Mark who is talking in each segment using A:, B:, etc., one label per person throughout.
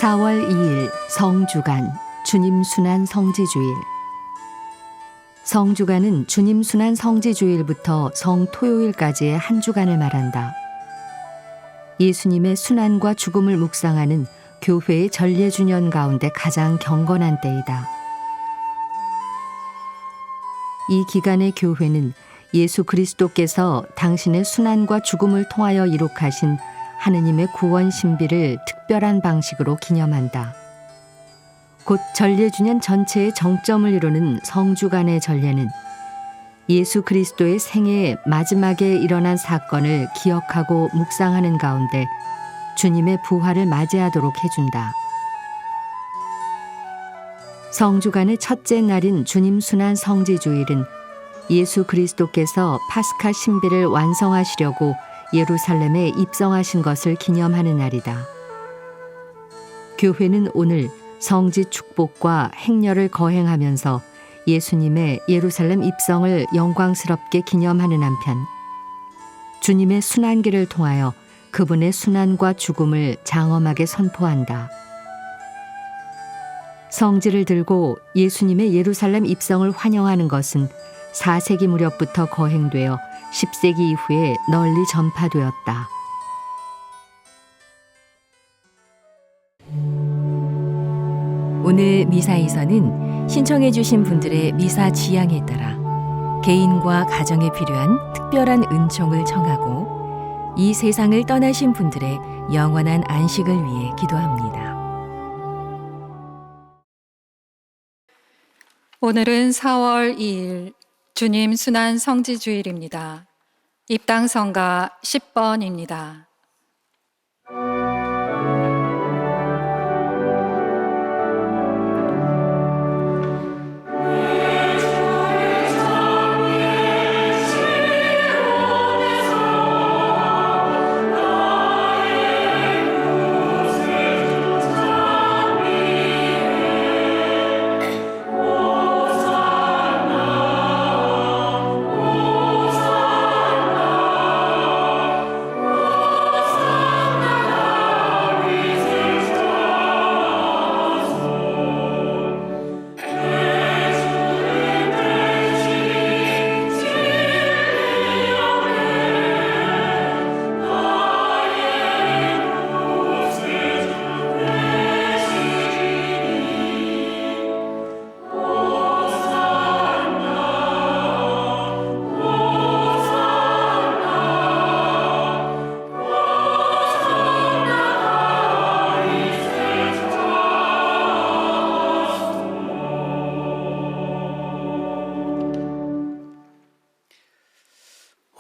A: 4월 2일 성주간 주님 순환 성지주일. 성주간은 주님 순환 성지주일부터 성토요일까지의 한 주간을 말한다. 예수님의 순환과 죽음을 묵상하는 교회의 전례주년 가운데 가장 경건한 때이다. 이 기간의 교회는 예수 그리스도께서 당신의 순환과 죽음을 통하여 이룩하신 하느님의 구원 신비를 특별한 방식으로 기념한다. 곧 전례주년 전체의 정점을 이루는 성주간의 전례는 예수 그리스도의 생애의 마지막에 일어난 사건을 기억하고 묵상하는 가운데 주님의 부활을 맞이하도록 해준다. 성주간의 첫째 날인 주님 순환 성지주일은 예수 그리스도께서 파스카 신비를 완성하시려고 예루살렘에 입성하신 것을 기념하는 날이다. 교회는 오늘 성지 축복과 행렬을 거행하면서 예수님의 예루살렘 입성을 영광스럽게 기념하는 한편 주님의 순환기를 통하여 그분의 순환과 죽음을 장엄하게 선포한다. 성지를 들고 예수님의 예루살렘 입성을 환영하는 것은 4세기 무렵부터 거행되어 10세기 이후에 널리 전파되었다.
B: 오늘 미사에서는 신청해 주신 분들의 미사 지향에 따라 개인과 가정에 필요한 특별한 은총을 청하고 이 세상을 떠나신 분들의 영원한 안식을 위해 기도합니다.
C: 오늘은 4월 2일 주님 순환 성지주일입니다. 입당성가 10번입니다.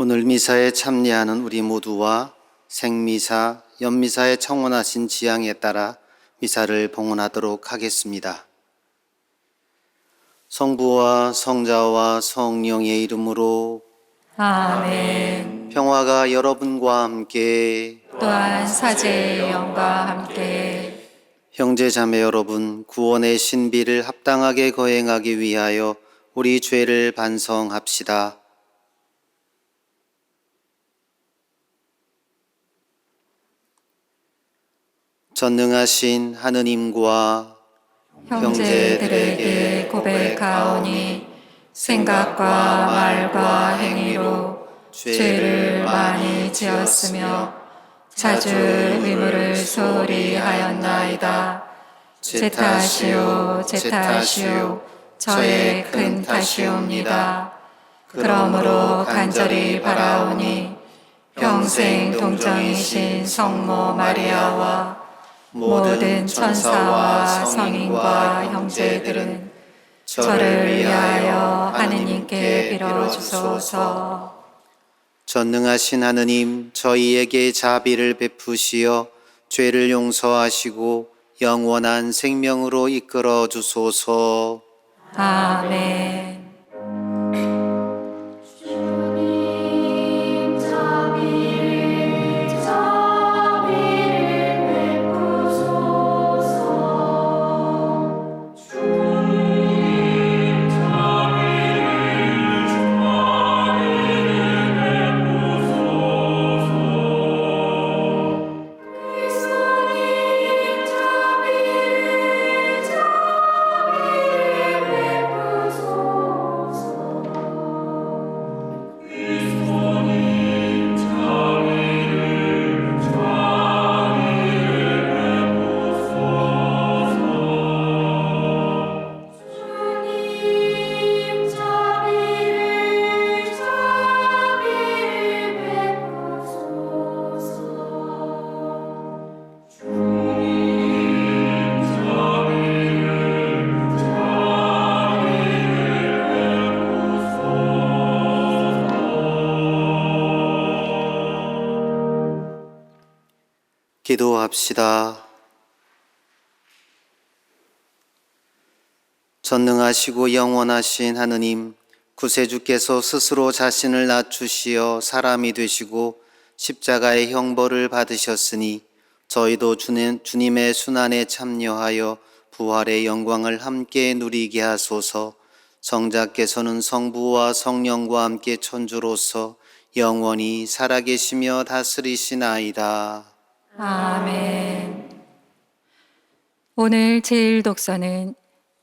D: 오늘 미사에 참여하는 우리 모두와 생미사, 연미사에 청원하신 지향에 따라 미사를 봉헌하도록 하겠습니다. 성부와 성자와 성령의 이름으로
C: 아멘.
D: 평화가 여러분과 함께
C: 또한 사제의 영과 함께
D: 형제 자매 여러분, 구원의 신비를 합당하게 거행하기 위하여 우리 죄를 반성합시다. 전능하신 하느님과
C: 형제들에게 고백하오니 생각과 말과 행위로 죄를 많이 지었으며 자주 의무를 소홀히 하였나이다. 제 탓이요 제 탓이요 저의 큰 탓이옵니다. 그러므로 간절히 바라오니 평생 동정이신 성모 마리아와 모든 천사와 성인과 형제들은 저를 위하여 하느님께 빌어주소서.
D: 전능하신 하느님, 저희에게 자비를 베푸시어 죄를 용서하시고 영원한 생명으로 이끌어 주소서.
C: 아멘.
E: 그리스도님 자비
D: 기도합시다. 전능하시고 영원하신 하느님, 구세주께서 스스로 자신을 낮추시어 사람이 되시고 십자가의 형벌을 받으셨으니 저희도 주님의 순환에 참여하여 부활의 영광을 함께 누리게 하소서. 성자께서는 성부와 성령과 함께 천주로서 영원히 살아계시며 다스리시나이다.
C: 아멘. 오늘 제일 독서는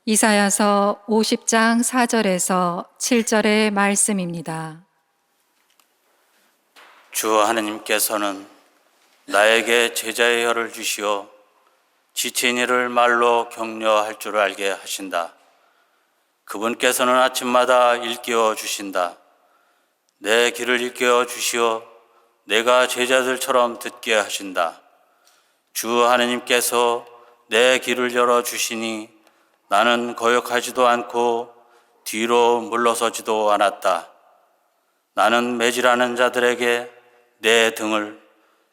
C: 이사야서 50장 4절에서 7절의 말씀입니다.
E: 주 하느님께서는 나에게 제자의 혀를 주시어 지친 이를 말로 격려할 줄 알게 하신다. 그분께서는 아침마다 일깨워 주신다. 내 귀를 일깨워 주시어 내가 제자들처럼 듣게 하신다. 주 하느님께서 내 귀를 열어 주시니 나는 거역하지도 않고 뒤로 물러서지도 않았다. 나는 매질하는 자들에게 내 등을,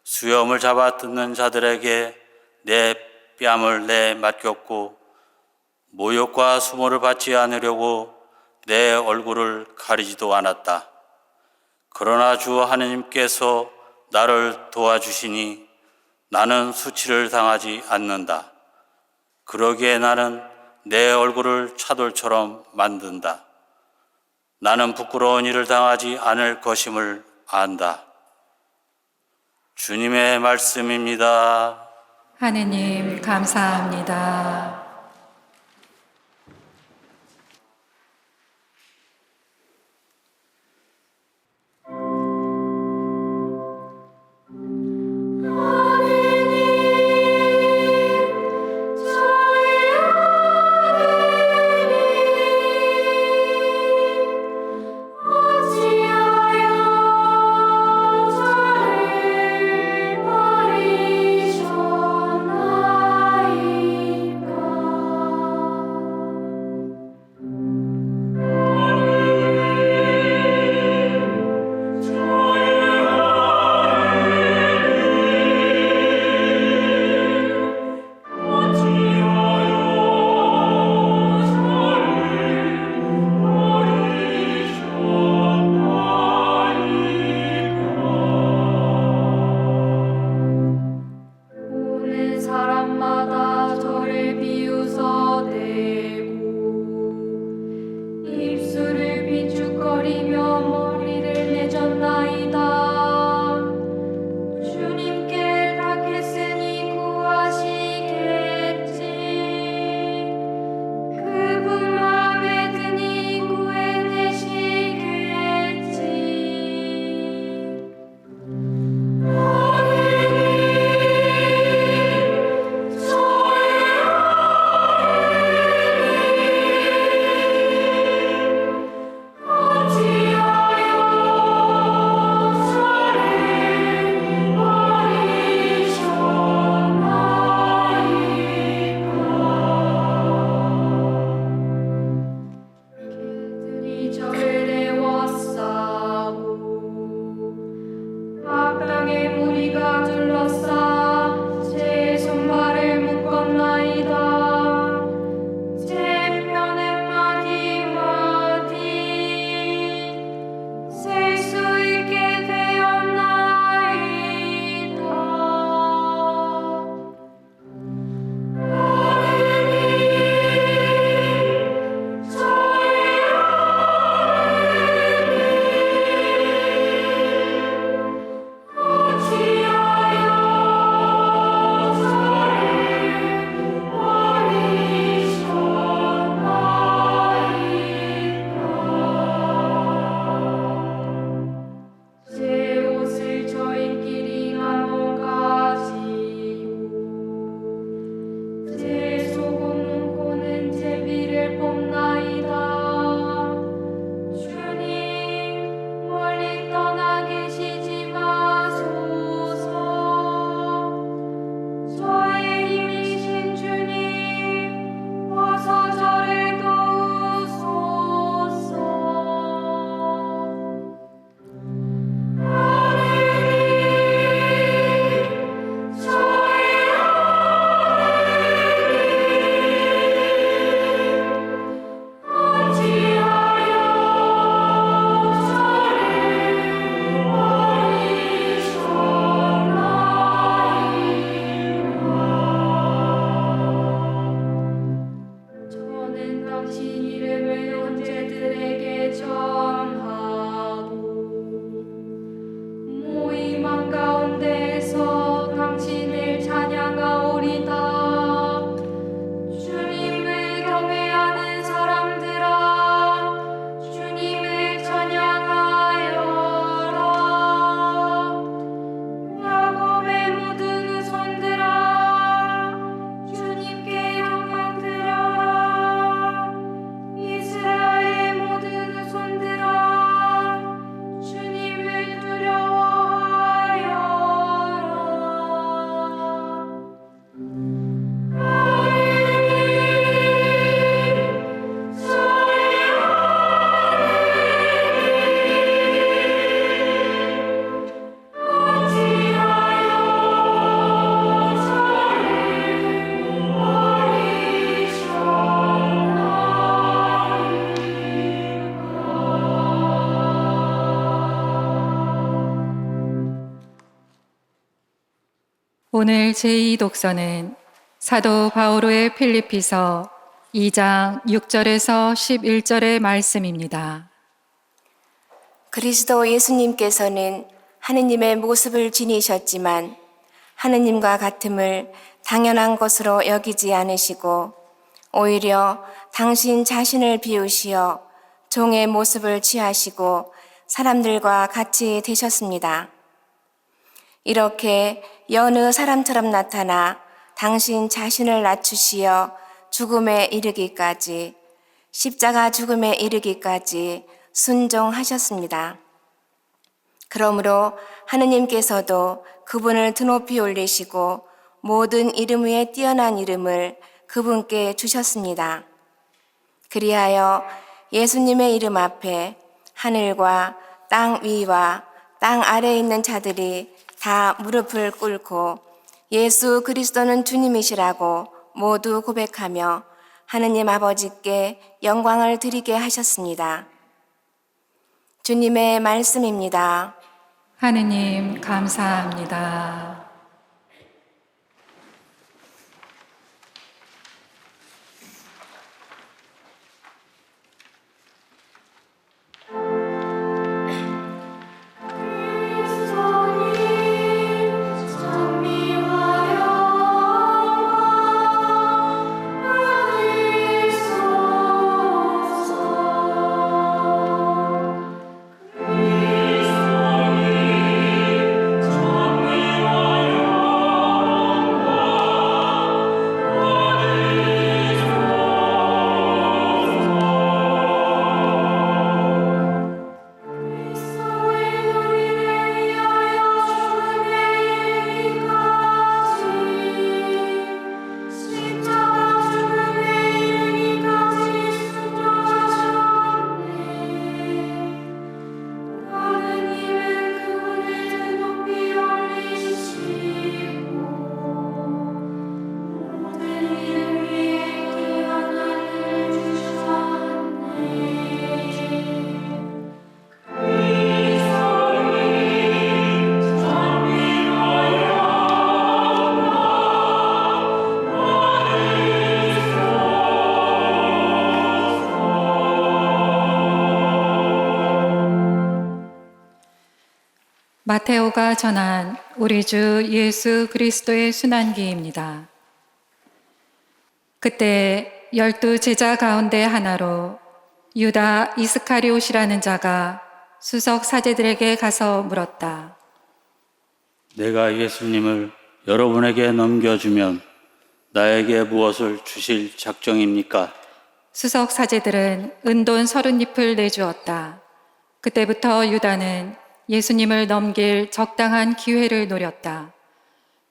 E: 수염을 잡아 뜯는 자들에게 내 뺨을 내맡겼고 모욕과 수모를 받지 않으려고 내 얼굴을 가리지도 않았다. 그러나 주 하느님께서 나를 도와주시니 나는 수치를 당하지 않는다. 그러기에 나는 내 얼굴을 차돌처럼 만든다. 나는 부끄러운 일을 당하지 않을 것임을 안다. 주님의 말씀입니다.
C: 하느님 감사합니다. 오늘 제2독서는 사도 바오로의 필리피서 2장 6절에서 11절의 말씀입니다.
F: 그리스도 예수님께서는 하느님의 모습을 지니셨지만 하느님과 같음을 당연한 것으로 여기지 않으시고 오히려 당신 자신을 비우시어 종의 모습을 취하시고 사람들과 같이 되셨습니다. 이렇게 여느 사람처럼 나타나 당신 자신을 낮추시어 죽음에 이르기까지, 십자가 죽음에 이르기까지 순종하셨습니다. 그러므로 하느님께서도 그분을 드높이 올리시고 모든 이름 위에 뛰어난 이름을 그분께 주셨습니다. 그리하여 예수님의 이름 앞에 하늘과 땅 위와 땅 아래에 있는 자들이 다 무릎을 꿇고 예수 그리스도는 주님이시라고 모두 고백하며 하느님 아버지께 영광을 드리게 하셨습니다. 주님의 말씀입니다.
C: 하느님 감사합니다. 마테오가 전한 우리 주 예수 그리스도의 순환기입니다. 그때 12 제자 가운데 하나로 유다 이스카리옷이라는 자가 수석 사제들에게 가서 물었다.
E: 내가 예수님을 여러분에게 넘겨주면 나에게 무엇을 주실 작정입니까?
C: 수석 사제들은 은돈 30잎을 내주었다. 그때부터 유다는 예수님을 넘길 적당한 기회를 노렸다.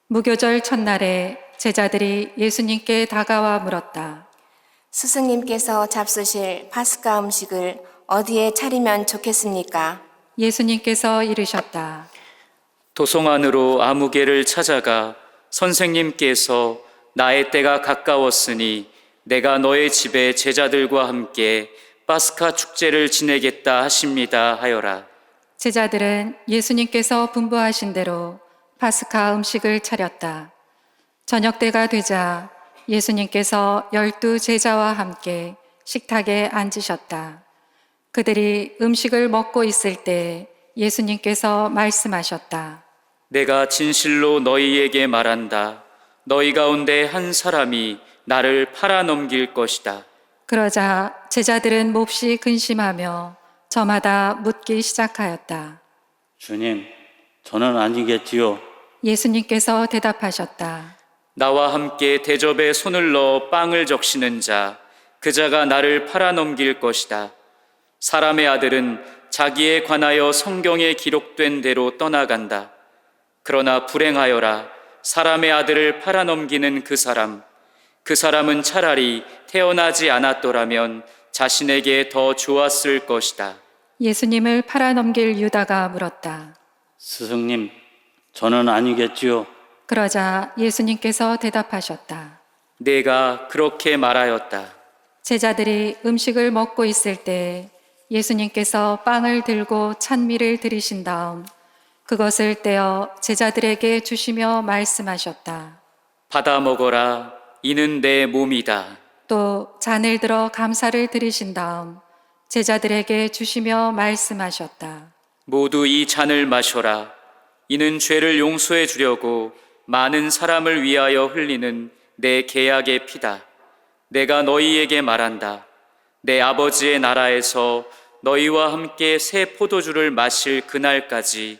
C: 무교절 첫날에 제자들이 예수님께 다가와 물었다.
F: 스승님께서 잡수실 파스카 음식을 어디에 차리면 좋겠습니까?
C: 예수님께서 이르셨다.
G: 도성 안으로 아무개를 찾아가 선생님께서 나의 때가 가까웠으니 내가 너의 집에 제자들과 함께 파스카 축제를 지내겠다 하십니다 하여라.
C: 제자들은 예수님께서 분부하신 대로 파스카 음식을 차렸다. 저녁 때가 되자 예수님께서 12 제자와 함께 식탁에 앉으셨다. 그들이 음식을 먹고 있을 때 예수님께서 말씀하셨다.
G: 내가 진실로 너희에게 말한다. 너희 가운데 한 사람이 나를 팔아넘길 것이다.
C: 그러자 제자들은 몹시 근심하며 저마다 묻기 시작하였다.
E: 주님, 저는 아니겠지요.
C: 예수님께서 대답하셨다.
G: 나와 함께 대접에 손을 넣어 빵을 적시는 자, 그 자가 나를 팔아넘길 것이다. 사람의 아들은 자기에 관하여 성경에 기록된 대로 떠나간다. 그러나 불행하여라. 사람의 아들을 팔아넘기는 그 사람은 차라리 태어나지 않았더라면 자신에게 더 좋았을 것이다.
C: 예수님을 팔아넘길 유다가 물었다.
E: 스승님, 저는 아니겠지요.
C: 그러자 예수님께서 대답하셨다.
G: 내가 그렇게 말하였다.
C: 제자들이 음식을 먹고 있을 때 예수님께서 빵을 들고 찬미를 드리신 다음 그것을 떼어 제자들에게 주시며 말씀하셨다.
G: 받아 먹어라. 이는 내 몸이다.
C: 또 잔을 들어 감사를 드리신 다음 제자들에게 주시며 말씀하셨다.
G: 모두 이 잔을 마셔라. 이는 죄를 용서해 주려고 많은 사람을 위하여 흘리는 내 계약의 피다. 내가 너희에게 말한다. 내 아버지의 나라에서 너희와 함께 새 포도주를 마실 그날까지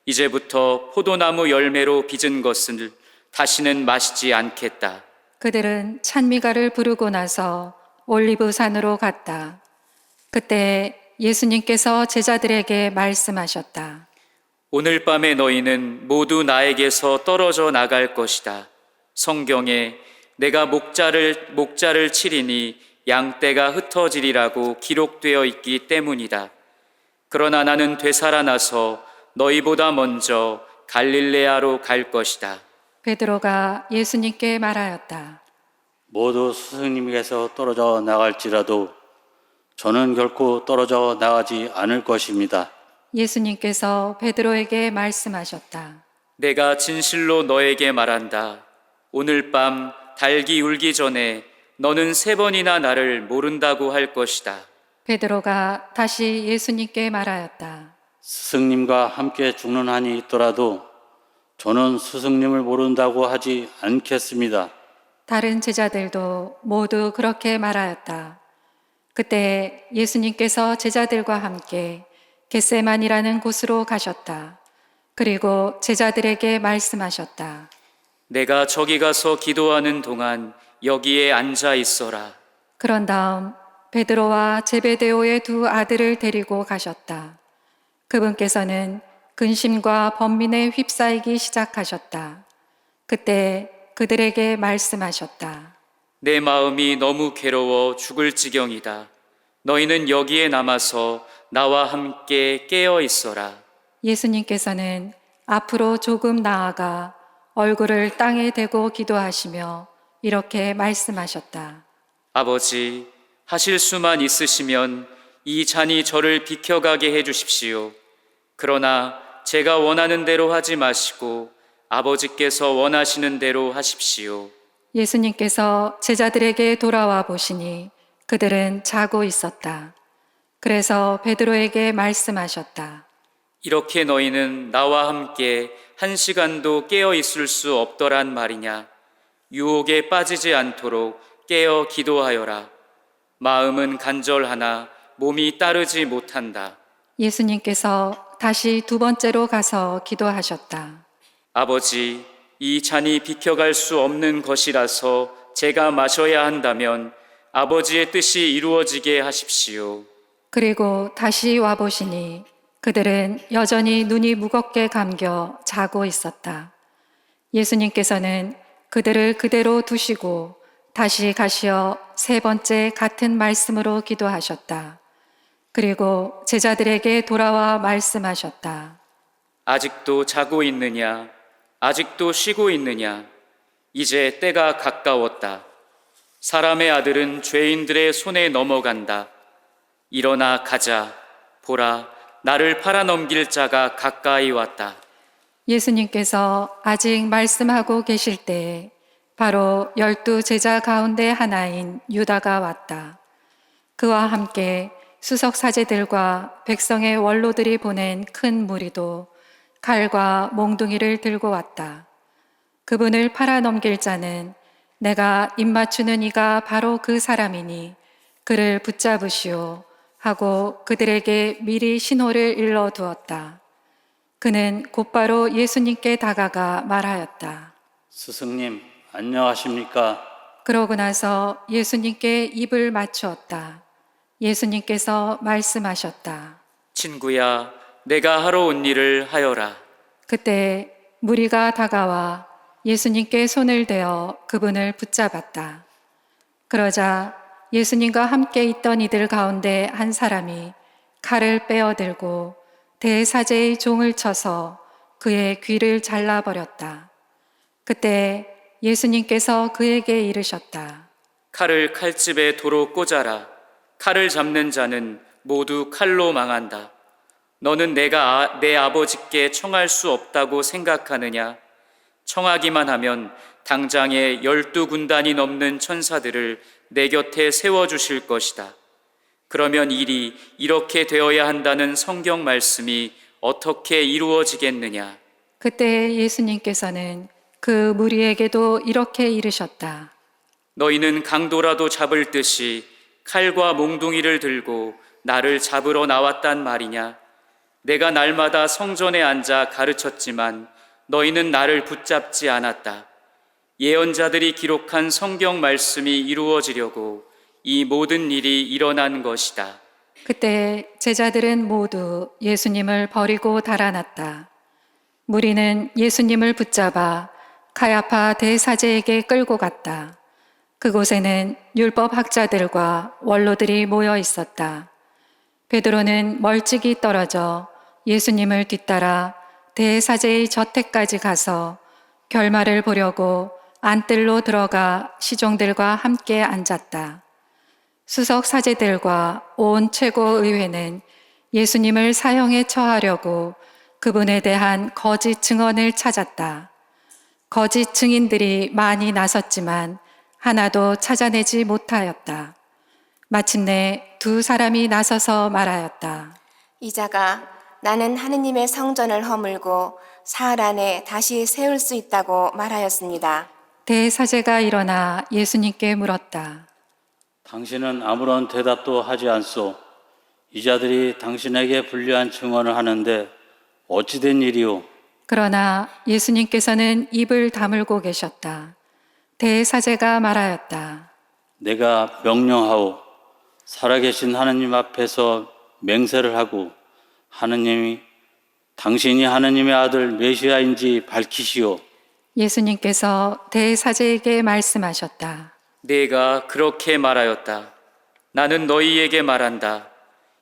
G: 이제부터 포도나무 열매로 빚은 것을 다시는 마시지 않겠다.
C: 그들은 찬미가를 부르고 나서 올리브산으로 갔다. 그때 예수님께서 제자들에게 말씀하셨다.
G: 오늘 밤에 너희는 모두 나에게서 떨어져 나갈 것이다. 성경에 내가 목자를 치리니 양떼가 흩어지리라고 기록되어 있기 때문이다. 그러나 나는 되살아나서 너희보다 먼저 갈릴레아로 갈 것이다.
C: 베드로가 예수님께 말하였다.
E: 모두 스승님께서 떨어져 나갈지라도 저는 결코 떨어져 나가지 않을 것입니다.
C: 예수님께서 베드로에게 말씀하셨다.
G: 내가 진실로 너에게 말한다. 오늘 밤 닭이 울기 전에 너는 3번이나 나를 모른다고 할 것이다.
C: 베드로가 다시 예수님께 말하였다.
E: 스승님과 함께 죽는 한이 있더라도 저는 스승님을 모른다고 하지 않겠습니다.
C: 다른 제자들도 모두 그렇게 말하였다. 그때 예수님께서 제자들과 함께 겟세만이라는 곳으로 가셨다. 그리고 제자들에게 말씀하셨다.
G: 내가 저기 가서 기도하는 동안 여기에 앉아 있어라.
C: 그런 다음 베드로와 제베데오의 2 아들을 데리고 가셨다. 그분께서는 근심과 번민에 휩싸이기 시작하셨다. 그때 그들에게 말씀하셨다.
G: 내 마음이 너무 괴로워 죽을 지경이다. 너희는 여기에 남아서 나와 함께 깨어 있어라.
C: 예수님께서는 앞으로 조금 나아가 얼굴을 땅에 대고 기도하시며 이렇게 말씀하셨다.
G: 아버지, 하실 수만 있으시면 이 잔이 저를 비켜가게 해 주십시오. 그러나 제가 원하는 대로 하지 마시고 아버지께서 원하시는 대로 하십시오.
C: 예수님께서 제자들에게 돌아와 보시니 그들은 자고 있었다. 그래서 베드로에게 말씀하셨다.
G: 이렇게 너희는 나와 함께 1시간도 깨어 있을 수 없더란 말이냐? 유혹에 빠지지 않도록 깨어 기도하여라. 마음은 간절하나 몸이 따르지 못한다.
C: 예수님께서 다시 2번째로 가서 기도하셨다.
G: 아버지, 이 잔이 비켜갈 수 없는 것이라서 제가 마셔야 한다면 아버지의 뜻이 이루어지게 하십시오.
C: 그리고 다시 와보시니 그들은 여전히 눈이 무겁게 감겨 자고 있었다. 예수님께서는 그들을 그대로 두시고 다시 가시어 3번째 같은 말씀으로 기도하셨다. 그리고 제자들에게 돌아와 말씀하셨다.
G: 아직도 자고 있느냐? 아직도 쉬고 있느냐? 이제 때가 가까웠다. 사람의 아들은 죄인들의 손에 넘어간다. 일어나 가자. 보라, 나를 팔아넘길 자가 가까이 왔다.
C: 예수님께서 아직 말씀하고 계실 때에 바로 12 제자 가운데 하나인 유다가 왔다. 그와 함께 수석 사제들과 백성의 원로들이 보낸 큰 무리도 칼과 몽둥이를 들고 왔다. 그분을 팔아넘길 자는 내가 입맞추는 이가 바로 그 사람이니 그를 붙잡으시오 하고 그들에게 미리 신호를 일러두었다. 그는 곧바로 예수님께 다가가 말하였다.
E: 스승님, 안녕하십니까?
C: 그러고 나서 예수님께 입을 맞추었다. 예수님께서 말씀하셨다.
G: 친구야, 내가 하러 온 일을 하여라.
C: 그때 무리가 다가와 예수님께 손을 대어 그분을 붙잡았다. 그러자 예수님과 함께 있던 이들 가운데 한 사람이 칼을 빼어들고 대사제의 종을 쳐서 그의 귀를 잘라버렸다. 그때 예수님께서 그에게 이르셨다.
G: 칼을 칼집에 도로 꽂아라. 칼을 잡는 자는 모두 칼로 망한다. 너는 내가 내 아버지께 청할 수 없다고 생각하느냐? 청하기만 하면 당장에 12군단이 넘는 천사들을 내 곁에 세워주실 것이다. 그러면 일이 이렇게 되어야 한다는 성경 말씀이 어떻게 이루어지겠느냐?
C: 그때 예수님께서는 그 무리에게도 이렇게 이르셨다.
G: 너희는 강도라도 잡을 듯이 칼과 몽둥이를 들고 나를 잡으러 나왔단 말이냐? 내가 날마다 성전에 앉아 가르쳤지만 너희는 나를 붙잡지 않았다. 예언자들이 기록한 성경 말씀이 이루어지려고 이 모든 일이 일어난 것이다.
C: 그때 제자들은 모두 예수님을 버리고 달아났다. 무리는 예수님을 붙잡아 가야파 대사제에게 끌고 갔다. 그곳에는 율법학자들과 원로들이 모여 있었다. 베드로는 멀찍이 떨어져 예수님을 뒤따라 대사제의 저택까지 가서 결말을 보려고 안뜰로 들어가 시종들과 함께 앉았다. 수석 사제들과 온 최고의회는 예수님을 사형에 처하려고 그분에 대한 거짓 증언을 찾았다. 거짓 증인들이 많이 나섰지만 하나도 찾아내지 못하였다. 마침내 2 사람이 나서서 말하였다.
F: 이자가 나는 하느님의 성전을 허물고 사흘 안에 다시 세울 수 있다고 말하였습니다.
C: 대사제가 일어나 예수님께 물었다.
E: 당신은 아무런 대답도 하지 않소. 이 자들이 당신에게 불리한 증언을 하는데 어찌 된 일이오?
C: 그러나 예수님께서는 입을 다물고 계셨다. 대사제가 말하였다.
E: 내가 명령하오. 살아계신 하느님 앞에서 맹세를 하고 당신이 하느님의 아들 메시아인지 밝히시오.
C: 예수님께서 대사제에게 말씀하셨다.
G: 내가 그렇게 말하였다. 나는 너희에게 말한다.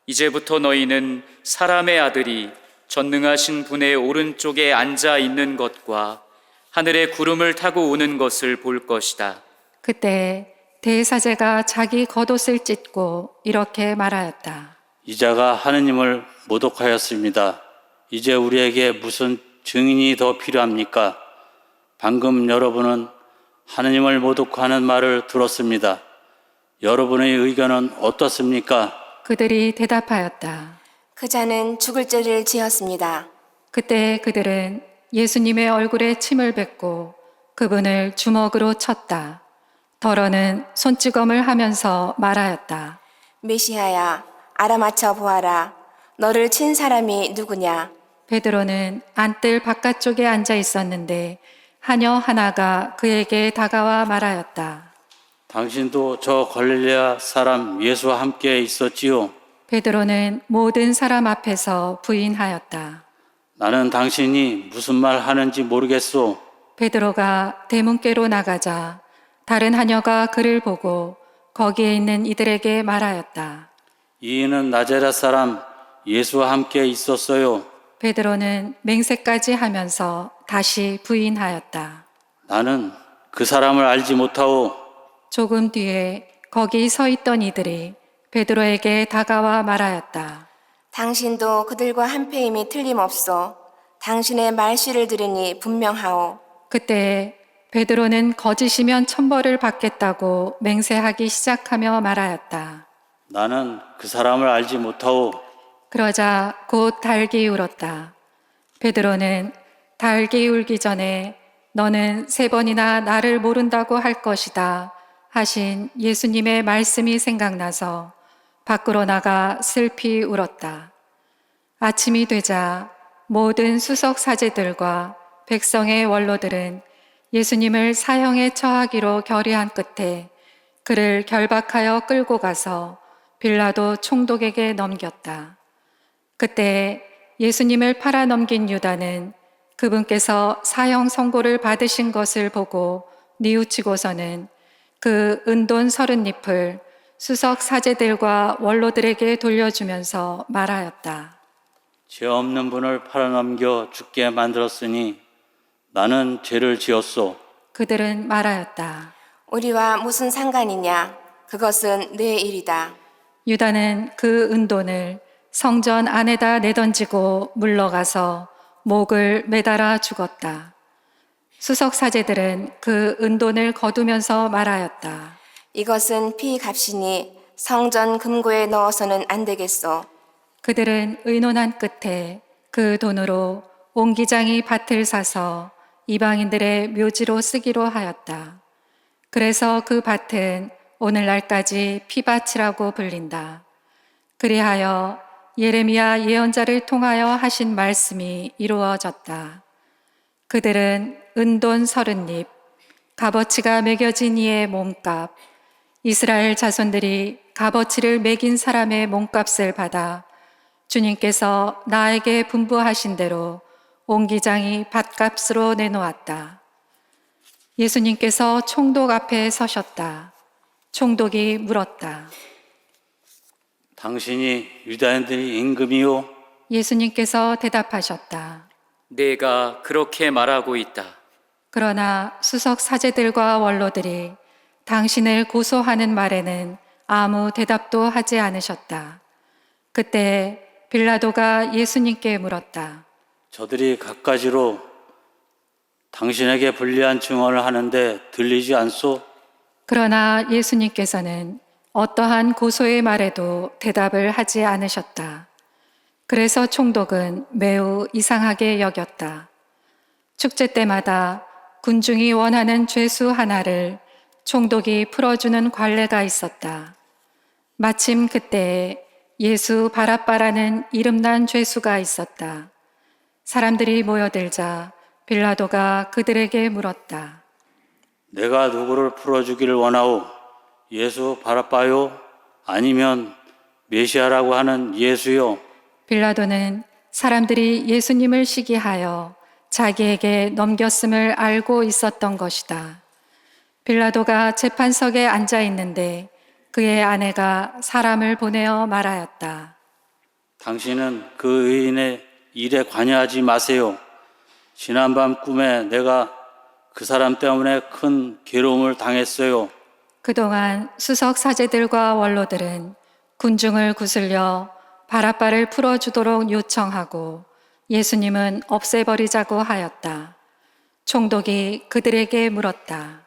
G: 이제부터 너희는 사람의 아들이 전능하신 분의 오른쪽에 앉아 있는 것과 하늘의 구름을 타고 오는 것을 볼 것이다.
C: 그때 대사제가 자기 겉옷을 찢고 이렇게 말하였다.
E: 이자가 하느님을 모독하였습니다. 이제 우리에게 무슨 증인이 더 필요합니까? 방금 여러분은 하느님을 모독하는 말을 들었습니다. 여러분의 의견은 어떻습니까?
C: 그들이 대답하였다.
F: 그 자는 죽을 죄를 지었습니다.
C: 그때 그들은 예수님의 얼굴에 침을 뱉고 그분을 주먹으로 쳤다. 더러는 손찌검을 하면서 말하였다.
F: 메시아야, 알아맞혀 보아라. 너를 친 사람이 누구냐?
C: 베드로는 안뜰 바깥쪽에 앉아 있었는데 하녀 하나가 그에게 다가와 말하였다.
E: 당신도 저 갈릴레아 사람 예수와 함께 있었지요?
C: 베드로는 모든 사람 앞에서 부인하였다.
E: 나는 당신이 무슨 말 하는지 모르겠소.
C: 베드로가 대문께로 나가자 다른 하녀가 그를 보고 거기에 있는 이들에게 말하였다.
E: 이인은 나자렛 사람 예수와 함께 있었어요.
C: 베드로는 맹세까지 하면서 다시 부인하였다.
E: 나는 그 사람을 알지 못하오.
C: 조금 뒤에 거기 서 있던 이들이 베드로에게 다가와 말하였다.
F: 당신도 그들과 한패임이 틀림없소. 당신의 말씨를 들으니 분명하오.
C: 그때 베드로는 거짓이면 천벌을 받겠다고 맹세하기 시작하며 말하였다.
E: 나는 그 사람을 알지 못하오.
C: 그러자 곧 달기 울었다. 베드로는 달기 울기 전에 너는 3번이나 나를 모른다고 할 것이다 하신 예수님의 말씀이 생각나서 밖으로 나가 슬피 울었다. 아침이 되자 모든 수석 사제들과 백성의 원로들은 예수님을 사형에 처하기로 결의한 끝에 그를 결박하여 끌고 가서 빌라도 총독에게 넘겼다. 그때 예수님을 팔아 넘긴 유다는 그분께서 사형 선고를 받으신 것을 보고 뉘우치고서는 그 은돈 30잎을 수석 사제들과 원로들에게 돌려주면서 말하였다.
E: 죄 없는 분을 팔아넘겨 죽게 만들었으니 나는 죄를 지었소.
C: 그들은 말하였다.
F: 우리와 무슨 상관이냐? 그것은 내 일이다.
C: 유다는 그 은돈을 성전 안에다 내던지고 물러가서 목을 매달아 죽었다. 수석 사제들은 그 은돈을 거두면서 말하였다.
F: 이것은 피값이니 성전 금고에 넣어서는 안 되겠소.
C: 그들은 의논한 끝에 그 돈으로 옹기장이 밭을 사서 이방인들의 묘지로 쓰기로 하였다. 그래서 그 밭은 오늘날까지 피밭이라고 불린다. 그리하여 예레미야 예언자를 통하여 하신 말씀이 이루어졌다. 그들은 은돈 30립, 값어치가 매겨진 이의 몸값, 이스라엘 자손들이 값어치를 매긴 사람의 몸값을 받아 주님께서 나에게 분부하신 대로 옹기장이 밭값으로 내놓았다. 예수님께서 총독 앞에 서셨다. 총독이 물었다.
E: 당신이 유다인들의 임금이요?
C: 예수님께서 대답하셨다.
G: 내가 그렇게 말하고 있다.
C: 그러나 수석 사제들과 원로들이 당신을 고소하는 말에는 아무 대답도 하지 않으셨다. 그때 빌라도가 예수님께 물었다.
E: 저들이 갖가지로 당신에게 불리한 증언을 하는데 들리지 않소?
C: 그러나 예수님께서는 어떠한 고소의 말에도 대답을 하지 않으셨다. 그래서 총독은 매우 이상하게 여겼다. 축제 때마다 군중이 원하는 죄수 하나를 총독이 풀어주는 관례가 있었다. 마침 그때에 예수 바라바라는 이름난 죄수가 있었다. 사람들이 모여들자 빌라도가 그들에게 물었다.
E: 내가 누구를 풀어주기를 원하오? 예수 바라바요? 아니면 메시아라고 하는 예수요?
C: 빌라도는 사람들이 예수님을 시기하여 자기에게 넘겼음을 알고 있었던 것이다. 빌라도가 재판석에 앉아 있는데 그의 아내가 사람을 보내어 말하였다.
E: 당신은 그 의인의 일에 관여하지 마세요. 지난밤 꿈에 내가 그 사람 때문에 큰 괴로움을 당했어요.
C: 그동안 수석 사제들과 원로들은 군중을 구슬려 바라바를 풀어주도록 요청하고 예수님은 없애버리자고 하였다. 총독이 그들에게 물었다.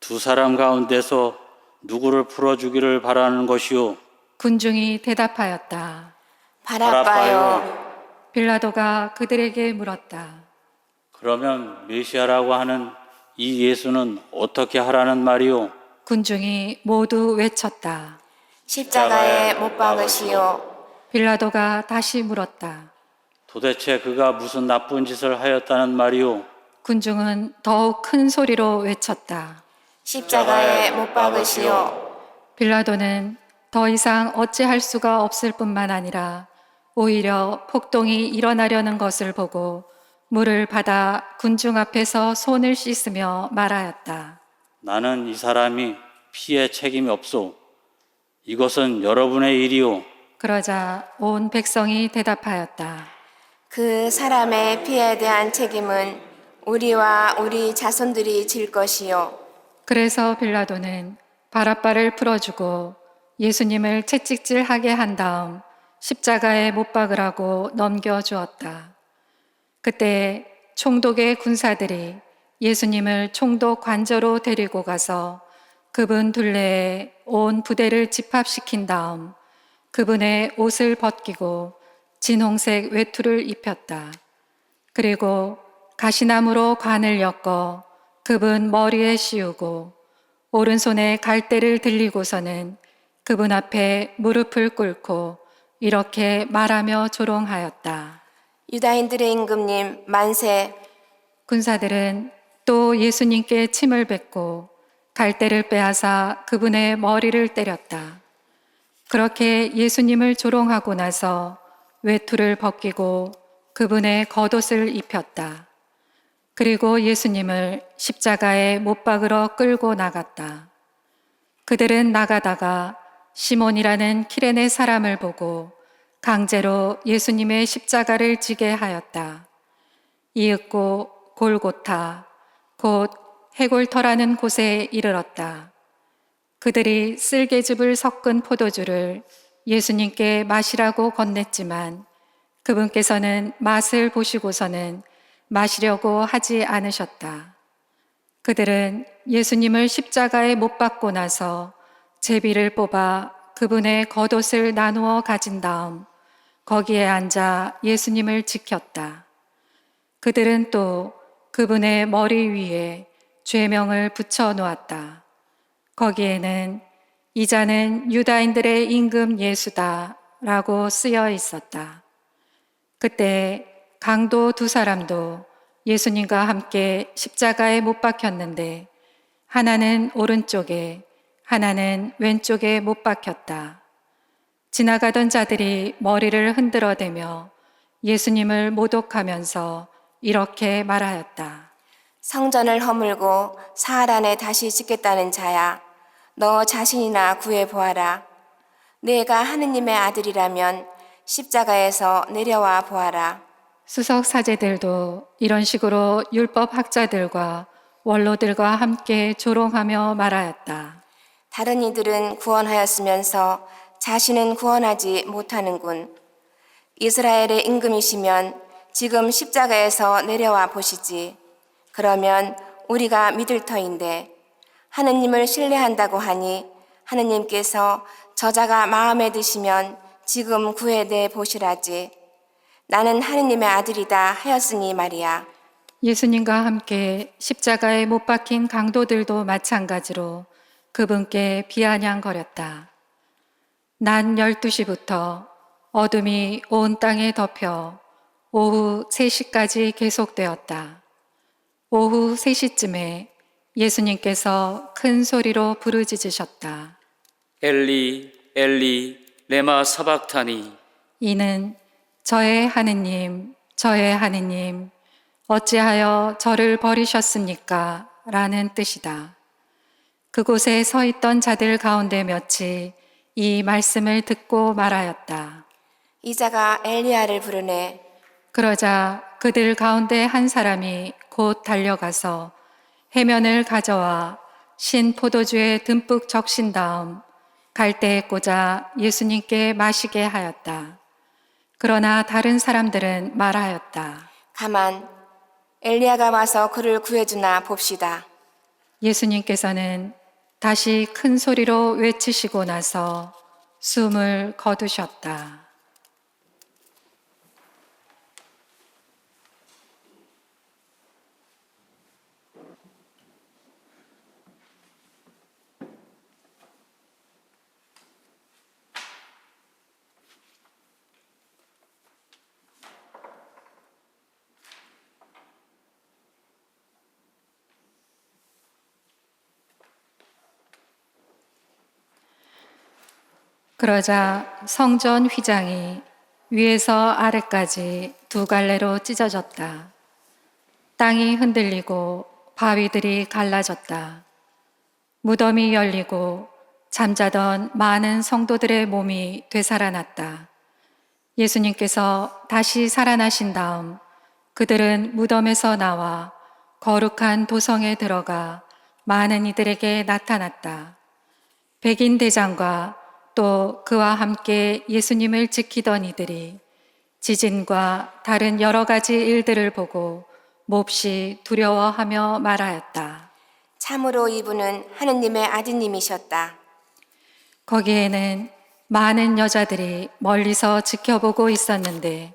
E: 두 사람 가운데서 누구를 풀어주기를 바라는 것이요?
C: 군중이 대답하였다.
F: 바라바요.
C: 빌라도가 그들에게 물었다.
E: 그러면 메시아라고 하는 이 예수는 어떻게 하라는 말이요?
C: 군중이 모두 외쳤다.
F: 십자가에 못 박으시오.
C: 빌라도가 다시 물었다.
E: 도대체 그가 무슨 나쁜 짓을 하였다는 말이요?
C: 군중은 더욱 큰 소리로 외쳤다.
F: 십자가에 못 박으시오.
C: 빌라도는 더 이상 어찌할 수가 없을 뿐만 아니라 오히려 폭동이 일어나려는 것을 보고 물을 받아 군중 앞에서 손을 씻으며 말하였다.
E: 나는 이 사람이 피해 책임이 없소. 이것은 여러분의 일이요.
C: 그러자 온 백성이 대답하였다.
F: 그 사람의 피에 대한 책임은 우리와 우리 자손들이 질 것이요.
C: 그래서 빌라도는 바라바를 풀어주고 예수님을 채찍질하게 한 다음 십자가에 못 박으라고 넘겨주었다. 그때 총독의 군사들이 예수님을 총독 관저로 데리고 가서 그분 둘레에 온 부대를 집합시킨 다음 그분의 옷을 벗기고 진홍색 외투를 입혔다. 그리고 가시나무로 관을 엮어 그분 머리에 씌우고 오른손에 갈대를 들리고서는 그분 앞에 무릎을 꿇고 이렇게 말하며 조롱하였다.
F: 유다인들의 임금님 만세.
C: 군사들은 또 예수님께 침을 뱉고 갈대를 빼앗아 그분의 머리를 때렸다. 그렇게 예수님을 조롱하고 나서 외투를 벗기고 그분의 겉옷을 입혔다. 그리고 예수님을 십자가에 못 박으러 끌고 나갔다. 그들은 나가다가 시몬이라는 키레네 사람을 보고 강제로 예수님의 십자가를 지게 하였다. 이윽고 골고타, 곧 해골터라는 곳에 이르렀다. 그들이 쓸개즙을 섞은 포도주를 예수님께 마시라고 건넸지만 그분께서는 맛을 보시고서는 마시려고 하지 않으셨다. 그들은 예수님을 십자가에 못 박고 나서 제비를 뽑아 그분의 겉옷을 나누어 가진 다음 거기에 앉아 예수님을 지켰다. 그들은 또 그분의 머리 위에 죄명을 붙여 놓았다. 거기에는 이 자는 유다인들의 임금 예수다 라고 쓰여 있었다. 그때 강도 두 사람도 예수님과 함께 십자가에 못 박혔는데 하나는 오른쪽에 하나는 왼쪽에 못 박혔다. 지나가던 자들이 머리를 흔들어대며 예수님을 모독하면서 이렇게 말하였다.
F: 성전을 허물고 사흘 안에 다시 짓겠다는 자야, 너 자신이나 구해보아라. 내가 하느님의 아들이라면 십자가에서 내려와 보아라.
C: 수석 사제들도 이런 식으로 율법 학자들과 원로들과 함께 조롱하며 말하였다.
F: 다른 이들은 구원하였으면서 자신은 구원하지 못하는군. 이스라엘의 임금이시면 지금 십자가에서 내려와 보시지. 그러면 우리가 믿을 터인데 하느님을 신뢰한다고 하니 하느님께서 저자가 마음에 드시면 지금 구해내 보시라지. 나는 하느님의 아들이다 하였으니 말이야.
C: 예수님과 함께 십자가에 못 박힌 강도들도 마찬가지로 그분께 비아냥거렸다. 낮 12시부터 어둠이 온 땅에 덮여 오후 3시까지 계속되었다. 오후 3시쯤에 예수님께서 큰 소리로 부르짖으셨다.
G: 엘리 엘리 레마 사박타니.
C: 이는 저의 하느님, 저의 하느님, 어찌하여 저를 버리셨습니까? 라는 뜻이다. 그곳에 서 있던 자들 가운데 몇이 이 말씀을 듣고 말하였다.
F: 이 자가 엘리야를 부르네.
C: 그러자 그들 가운데 한 사람이 곧 달려가서 해면을 가져와 신 포도주에 듬뿍 적신 다음 갈대에 꽂아 예수님께 마시게 하였다. 그러나 다른 사람들은 말하였다.
F: 가만, 엘리야가 와서 그를 구해주나 봅시다.
C: 예수님께서는 다시 큰 소리로 외치시고 나서 숨을 거두셨다. 그러자 성전 휘장이 위에서 아래까지 두 갈래로 찢어졌다. 땅이 흔들리고 바위들이 갈라졌다. 무덤이 열리고 잠자던 많은 성도들의 몸이 되살아났다. 예수님께서 다시 살아나신 다음 그들은 무덤에서 나와 거룩한 도성에 들어가 많은 이들에게 나타났다. 백인 대장과 또 그와 함께 예수님을 지키던 이들이 지진과 다른 여러 가지 일들을 보고 몹시 두려워하며 말하였다.
F: 참으로 이분은 하느님의 아드님이셨다.
C: 거기에는 많은 여자들이 멀리서 지켜보고 있었는데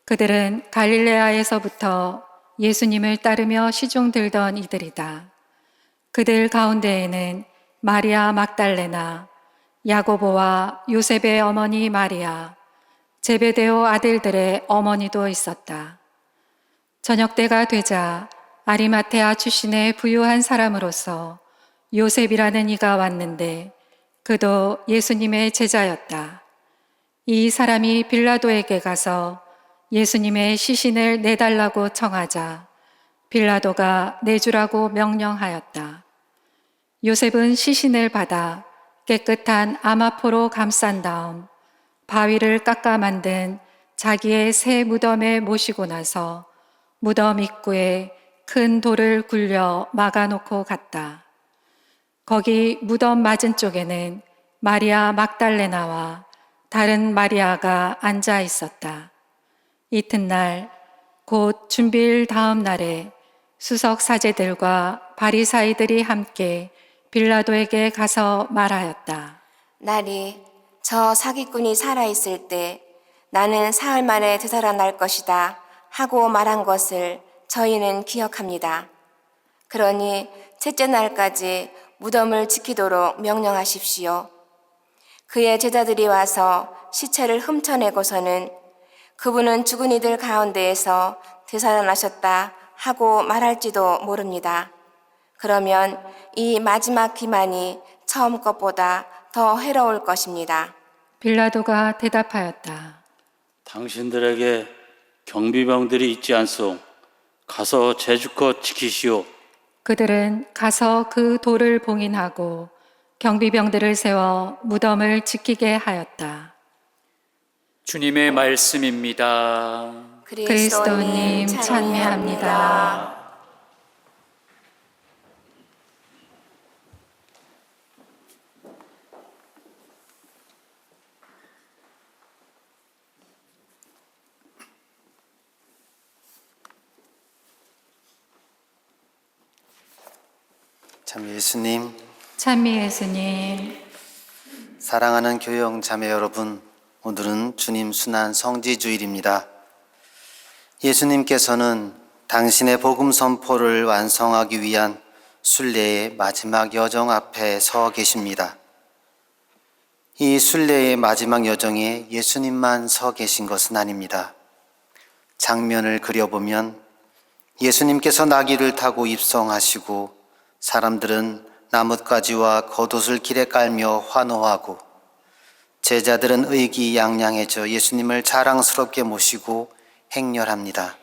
C: 그들은 갈릴레아에서부터 예수님을 따르며 시중 들던 이들이다. 그들 가운데에는 마리아 막달레나, 야고보와 요셉의 어머니 마리아, 제베데오 아들들의 어머니도 있었다. 저녁 때가 되자 아리마테아 출신의 부유한 사람으로서 요셉이라는 이가 왔는데 그도 예수님의 제자였다. 이 사람이 빌라도에게 가서 예수님의 시신을 내달라고 청하자 빌라도가 내주라고 명령하였다. 요셉은 시신을 받아 깨끗한 아마포로 감싼 다음 바위를 깎아 만든 자기의 새 무덤에 모시고 나서 무덤 입구에 큰 돌을 굴려 막아놓고 갔다. 거기 무덤 맞은 쪽에는 마리아 막달레나와 다른 마리아가 앉아 있었다. 이튿날 곧 준비일 다음 날에 수석 사제들과 바리사이들이 함께 빌라도에게 가서 말하였다.
F: 날이 저 사기꾼이 살아있을 때 나는 사흘 만에 되살아날 것이다 하고 말한 것을 저희는 기억합니다. 그러니 셋째 날까지 무덤을 지키도록 명령하십시오. 그의 제자들이 와서 시체를 훔쳐내고서는 그분은 죽은 이들 가운데에서 되살아나셨다 하고 말할지도 모릅니다. 그러면 이 마지막 기만이 처음 것보다 더 해로울 것입니다.
C: 빌라도가 대답하였다.
E: 당신들에게 경비병들이 있지 않소. 가서 제주껏 지키시오.
C: 그들은 가서 그 돌을 봉인하고 경비병들을 세워 무덤을 지키게 하였다.
G: 주님의 말씀입니다.
C: 그리스도님 찬미합니다.
D: 참 예수님,
C: 찬미 예수님,
D: 사랑하는 교영 자매 여러분, 오늘은 주님 순환 성지주일입니다. 예수님께서는 당신의 복음 선포를 완성하기 위한 순례의 마지막 여정 앞에 서 계십니다. 이 순례의 마지막 여정에 예수님만 서 계신 것은 아닙니다. 장면을 그려보면 예수님께서 나귀를 타고 입성하시고 사람들은 나뭇가지와 겉옷을 길에 깔며 환호하고 제자들은 의기양양해져 예수님을 자랑스럽게 모시고 행렬합니다.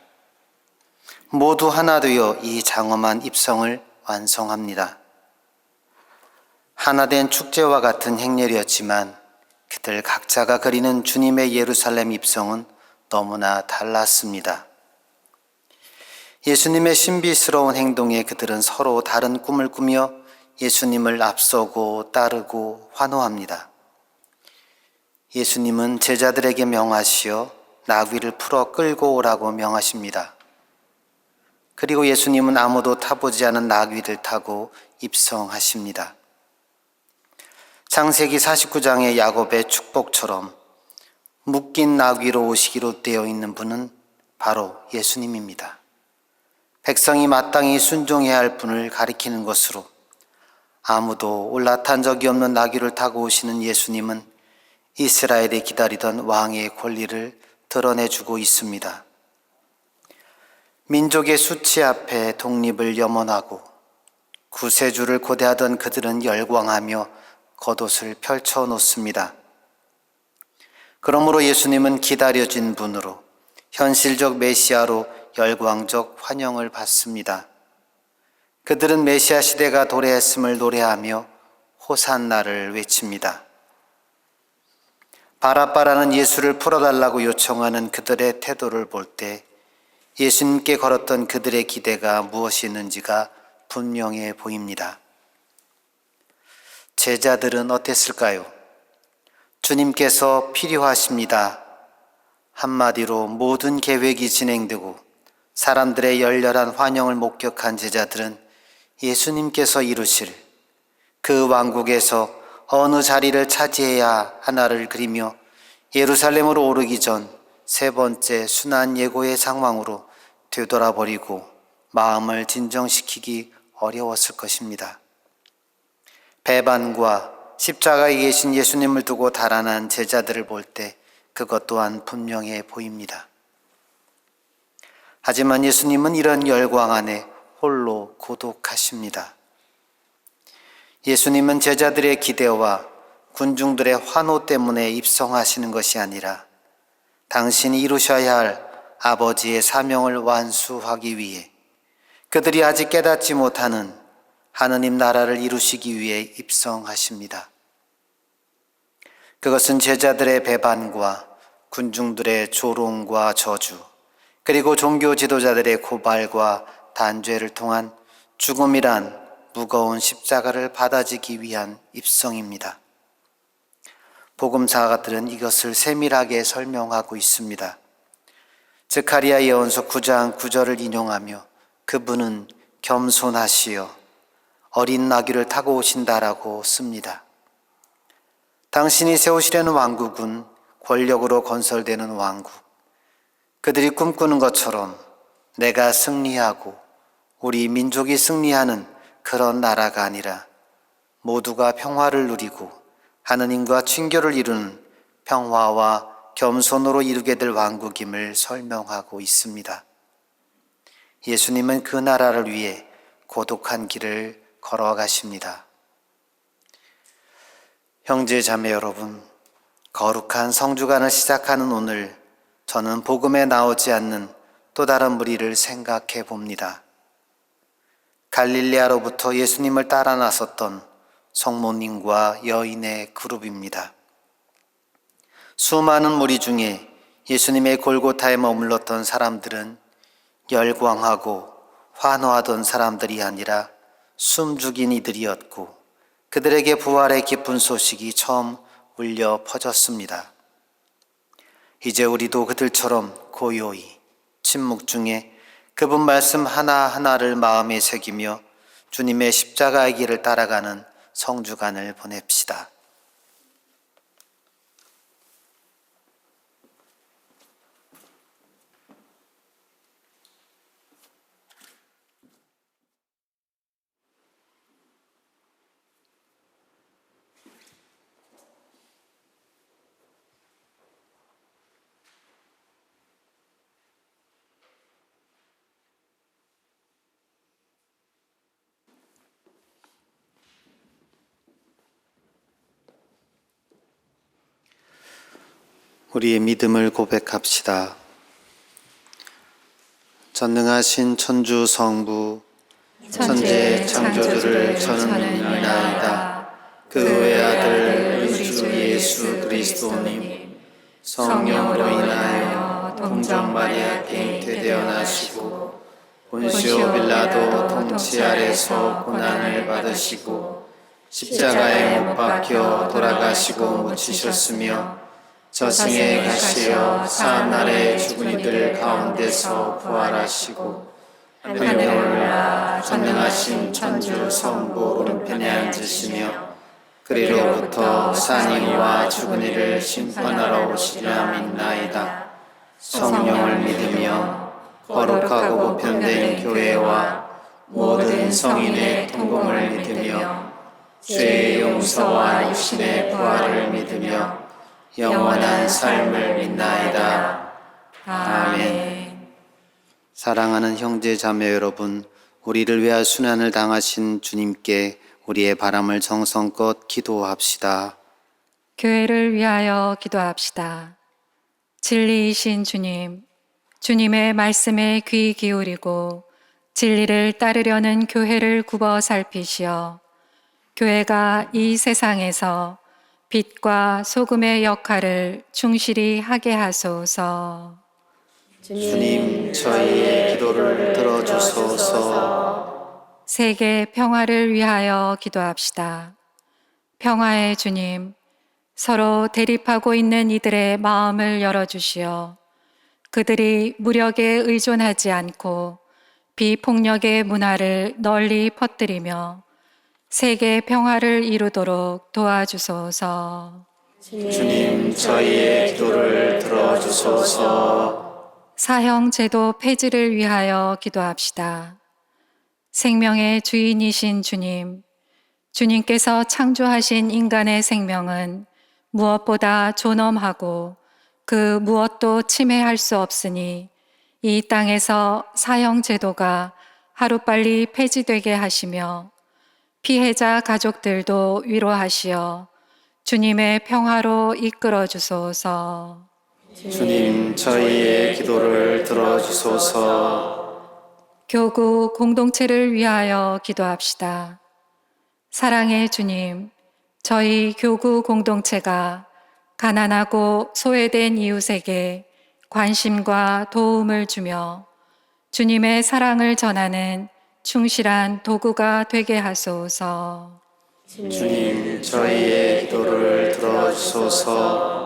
D: 모두 하나 되어 이 장엄한 입성을 완성합니다. 하나된 축제와 같은 행렬이었지만 그들 각자가 그리는 주님의 예루살렘 입성은 너무나 달랐습니다. 예수님의 신비스러운 행동에 그들은 서로 다른 꿈을 꾸며 예수님을 앞서고 따르고 환호합니다. 예수님은 제자들에게 명하시어 나귀를 풀어 끌고 오라고 명하십니다. 그리고 예수님은 아무도 타보지 않은 나귀를 타고 입성하십니다. 창세기 49장의 야곱의 축복처럼 묶인 나귀로 오시기로 되어 있는 분은 바로 예수님입니다. 백성이 마땅히 순종해야 할 분을 가리키는 것으로 아무도 올라탄 적이 없는 나귀를 타고 오시는 예수님은 이스라엘이 기다리던 왕의 권리를 드러내주고 있습니다. 민족의 수치 앞에 독립을 염원하고 구세주를 고대하던 그들은 열광하며 겉옷을 펼쳐 놓습니다. 그러므로 예수님은 기다려진 분으로 현실적 메시아로 열광적 환영을 받습니다. 그들은 메시아 시대가 도래했음을 노래하며 호산나를 외칩니다. 바라바라는 예수를 풀어달라고 요청하는 그들의 태도를 볼 때 예수님께 걸었던 그들의 기대가 무엇이 있는지가 분명해 보입니다. 제자들은 어땠을까요? 주님께서 필요하십니다. 한마디로 모든 계획이 진행되고 사람들의 열렬한 환영을 목격한 제자들은 예수님께서 이루실 그 왕국에서 어느 자리를 차지해야 하나를 그리며 예루살렘으로 오르기 전 세 번째 순환 예고의 상황으로 되돌아버리고 마음을 진정시키기 어려웠을 것입니다. 배반과 십자가에 계신 예수님을 두고 달아난 제자들을 볼 때 그것 또한 분명해 보입니다. 하지만 예수님은 이런 열광 안에 홀로 고독하십니다. 예수님은 제자들의 기대와 군중들의 환호 때문에 입성하시는 것이 아니라 당신이 이루셔야 할 아버지의 사명을 완수하기 위해 그들이 아직 깨닫지 못하는 하느님 나라를 이루시기 위해 입성하십니다. 그것은 제자들의 배반과 군중들의 조롱과 저주, 그리고 종교 지도자들의 고발과 단죄를 통한 죽음이란 무거운 십자가를 받아지기 위한 입성입니다. 복음사가들은 이것을 세밀하게 설명하고 있습니다. 스가랴 예언서 9장 9절을 인용하며 그분은 겸손하시어 어린 나귀를 타고 오신다라고 씁니다. 당신이 세우시려는 왕국은 권력으로 건설되는 왕국, 그들이 꿈꾸는 것처럼 내가 승리하고 우리 민족이 승리하는 그런 나라가 아니라 모두가 평화를 누리고 하느님과 친교를 이루는 평화와 겸손으로 이루게 될 왕국임을 설명하고 있습니다. 예수님은 그 나라를 위해 고독한 길을 걸어가십니다. 형제 자매 여러분, 거룩한 성주간을 시작하는 오늘 저는 복음에 나오지 않는 또 다른 무리를 생각해 봅니다. 갈릴레아로부터 예수님을 따라 나섰던 성모님과 여인의 그룹입니다. 수많은 무리 중에 예수님의 골고타에 머물렀던 사람들은 열광하고 환호하던 사람들이 아니라 숨죽인 이들이었고 그들에게 부활의 기쁜 소식이 처음 울려 퍼졌습니다. 이제 우리도 그들처럼 고요히 침묵 중에 그분 말씀 하나하나를 마음에 새기며 주님의 십자가의 길을 따라가는 성주간을 보냅시다. 우리의 믿음을 고백합시다. 전능하신 천주 성부 천재 창조주를 저는 믿나이다. 그 외아들 우리 주 예수 그리스도님 성령으로 인하여 동정 마리아께 태어나시고 본시오 빌라도 통치 아래서 고난을 받으시고 십자가에 못 박혀 돌아가시고 묻히셨으며 저승에 가시어 사흘날에 죽은 이들 가운데서 부활하시고 하늘에 올라 전능하신 천주 성부 오른편에 앉으시며 그리로부터 산 이와 죽은 이를 심판하러 오시리라 믿나이다. 성령을 믿으며 거룩하고 보편된 교회와 모든 성인의 통공을 믿으며 죄의 용서와 육신의 부활을 믿으며 영원한 삶을 믿나이다. 아멘. 사랑하는 형제 자매 여러분, 우리를 위하여 순환을 당하신 주님께 우리의 바람을 정성껏 기도합시다.
C: 교회를 위하여 기도합시다. 진리이신 주님, 주님의 말씀에 귀 기울이고 진리를 따르려는 교회를 굽어 살피시어 교회가 이 세상에서 빛과 소금의 역할을 충실히 하게 하소서.
D: 주님, 저희의 기도를 들어주소서.
C: 세계 평화를 위하여 기도합시다. 평화의 주님, 서로 대립하고 있는 이들의 마음을 열어주시어 그들이 무력에 의존하지 않고 비폭력의 문화를 널리 퍼뜨리며 세계 평화를 이루도록 도와주소서.
D: 주님, 저희의 기도를 들어주소서.
C: 사형 제도 폐지를 위하여 기도합시다. 생명의 주인이신 주님, 주님께서 창조하신 인간의 생명은 무엇보다 존엄하고 그 무엇도 침해할 수 없으니 이 땅에서 사형 제도가 하루빨리 폐지되게 하시며 피해자 가족들도 위로하시어 주님의 평화로 이끌어 주소서.
D: 주님, 저희의 기도를 들어주소서.
C: 교구 공동체를 위하여 기도합시다. 사랑의 주님, 저희 교구 공동체가 가난하고 소외된 이웃에게 관심과 도움을 주며 주님의 사랑을 전하는 충실한 도구가 되게 하소서.
D: 주님, 저희의 기도를 들어주소서.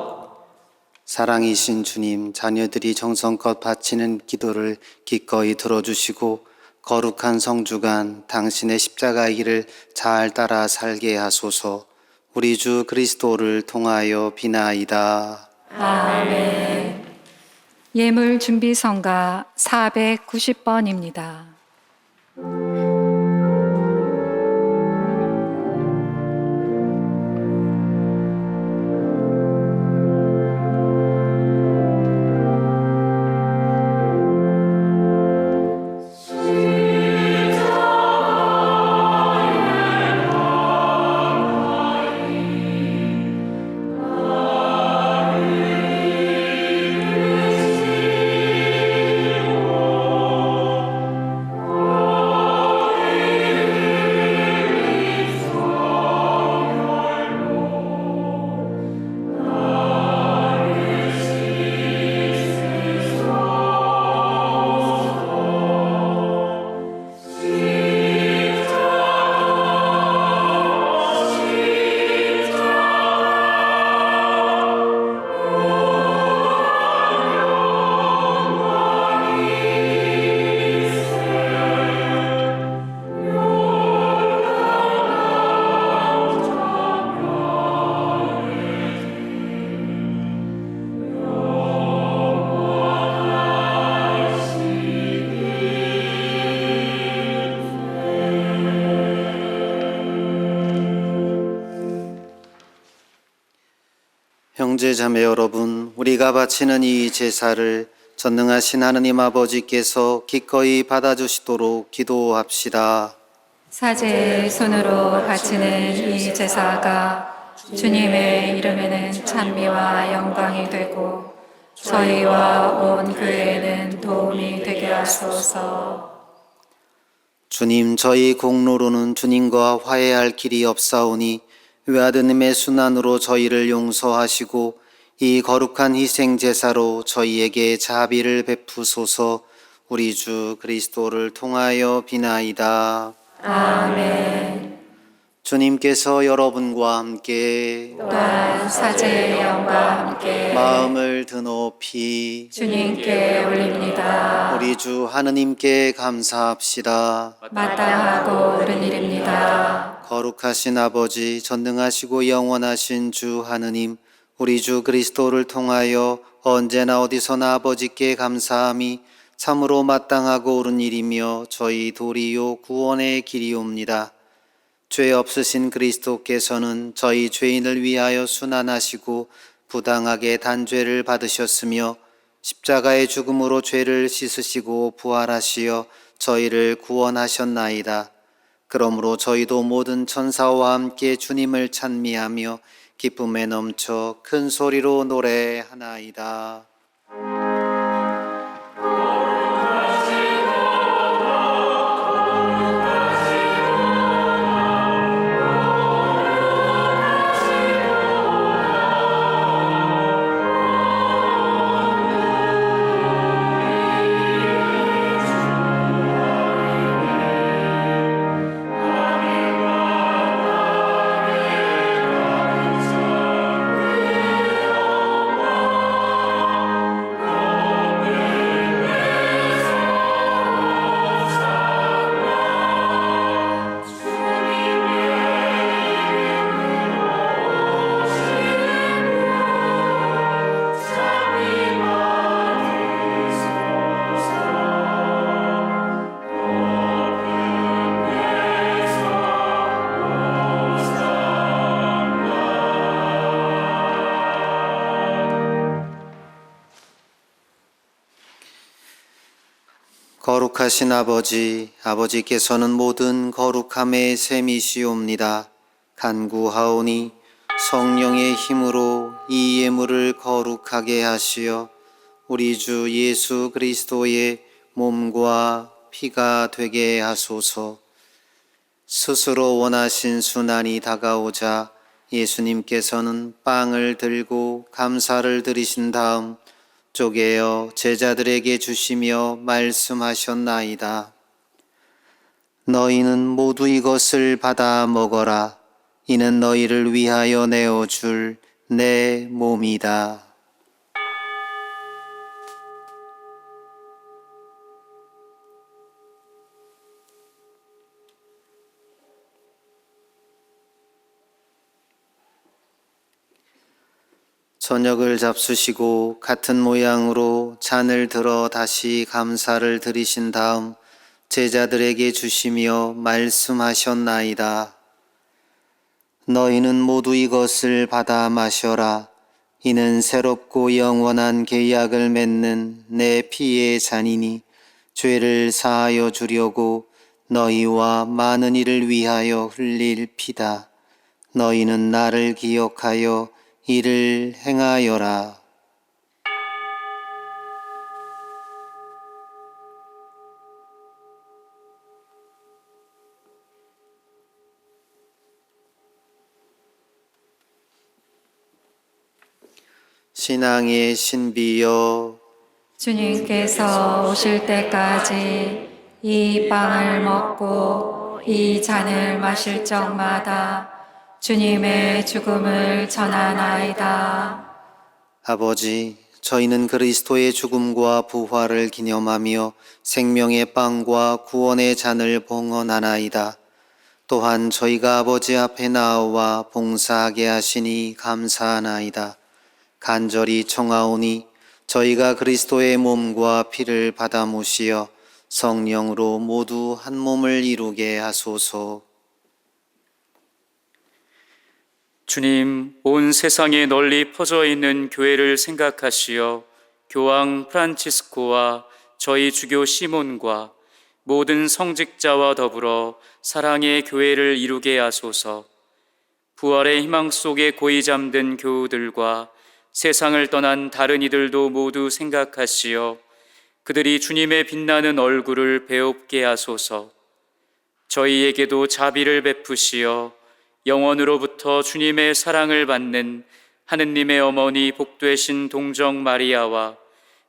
D: 사랑이신 주님, 자녀들이 정성껏 바치는 기도를 기꺼이 들어주시고 거룩한 성주간 당신의 십자가의 길을 잘 따라 살게 하소서. 우리 주 그리스도를 통하여 비나이다.
C: 아멘. 예물 준비 성가 490번입니다.
D: 형제 자매 여러분, 우리가 바치는 이 제사를 전능하신 하느님 아버지께서 기꺼이 받아주시도록 기도합시다.
C: 사제의 손으로 바치는 이 제사가 주님의 이름에는 찬미와 영광이 되고 저희와 온 교회에는 도움이 되게 하소서.
D: 주님, 저희 공로로는 주님과 화해할 길이 없사오니 외아드님의 순환으로 저희를 용서하시고 이 거룩한 희생 제사로 저희에게 자비를 베푸소서. 우리 주 그리스도를 통하여 비나이다.
C: 아멘.
D: 주님께서 여러분과 함께
C: 또한 사제의 영과 함께
D: 마음을 드높이
C: 주님께 올립니다.
D: 우리 주 하느님께 감사합시다.
C: 마땅하고 옳은 일입니다.
D: 거룩하신 아버지, 전능하시고 영원하신 주 하느님, 우리 주 그리스도를 통하여 언제나 어디서나 아버지께 감사함이 참으로 마땅하고 옳은 일이며 저희 도리요 구원의 길이옵니다. 죄 없으신 그리스도께서는 저희 죄인을 위하여 순환하시고 부당하게 단죄를 받으셨으며 십자가의 죽음으로 죄를 씻으시고 부활하시어 저희를 구원하셨나이다. 그러므로 저희도 모든 천사와 함께 주님을 찬미하며 기쁨에 넘쳐 큰 소리로 노래하나이다. 거룩하신 아버지, 아버지께서는 모든 거룩함의 셈이시옵니다. 간구하오니 성령의 힘으로 이 예물을 거룩하게 하시어 우리 주 예수 그리스도의 몸과 피가 되게 하소서. 스스로 원하신 순환이 다가오자 예수님께서는 빵을 들고 감사를 드리신 다음 쪼개어 제자들에게 주시며 말씀하셨나이다. 너희는 모두 이것을 받아 먹어라. 이는 너희를 위하여 내어줄 내 몸이다. 저녁을 잡수시고 같은 모양으로 잔을 들어 다시 감사를 드리신 다음 제자들에게 주시며 말씀하셨나이다. 너희는 모두 이것을 받아 마셔라. 이는 새롭고 영원한 계약을 맺는 내 피의 잔이니 죄를 사하여 주려고 너희와 많은 이를 위하여 흘릴 피다. 너희는 나를 기억하여 이를 행하여라. 신앙의 신비여,
C: 주님께서 오실 때까지 이 빵을 먹고 이 잔을 마실 적마다 주님의 죽음을 전하나이다.
D: 아버지, 저희는 그리스도의 죽음과 부활을 기념하며 생명의 빵과 구원의 잔을 봉헌하나이다. 또한 저희가 아버지 앞에 나와 봉사하게 하시니 감사하나이다. 간절히 청하오니 저희가 그리스도의 몸과 피를 받아 모시어 성령으로 모두 한 몸을 이루게 하소서.
G: 주님, 온 세상에 널리 퍼져 있는 교회를 생각하시어 교황 프란치스코와 저희 주교 시몬과 모든 성직자와 더불어 사랑의 교회를 이루게 하소서. 부활의 희망 속에 고이 잠든 교우들과 세상을 떠난 다른 이들도 모두 생각하시어 그들이 주님의 빛나는 얼굴을 배웁게 하소서. 저희에게도 자비를 베푸시어 영원으로부터 주님의 사랑을 받는 하느님의 어머니 복되신 동정 마리아와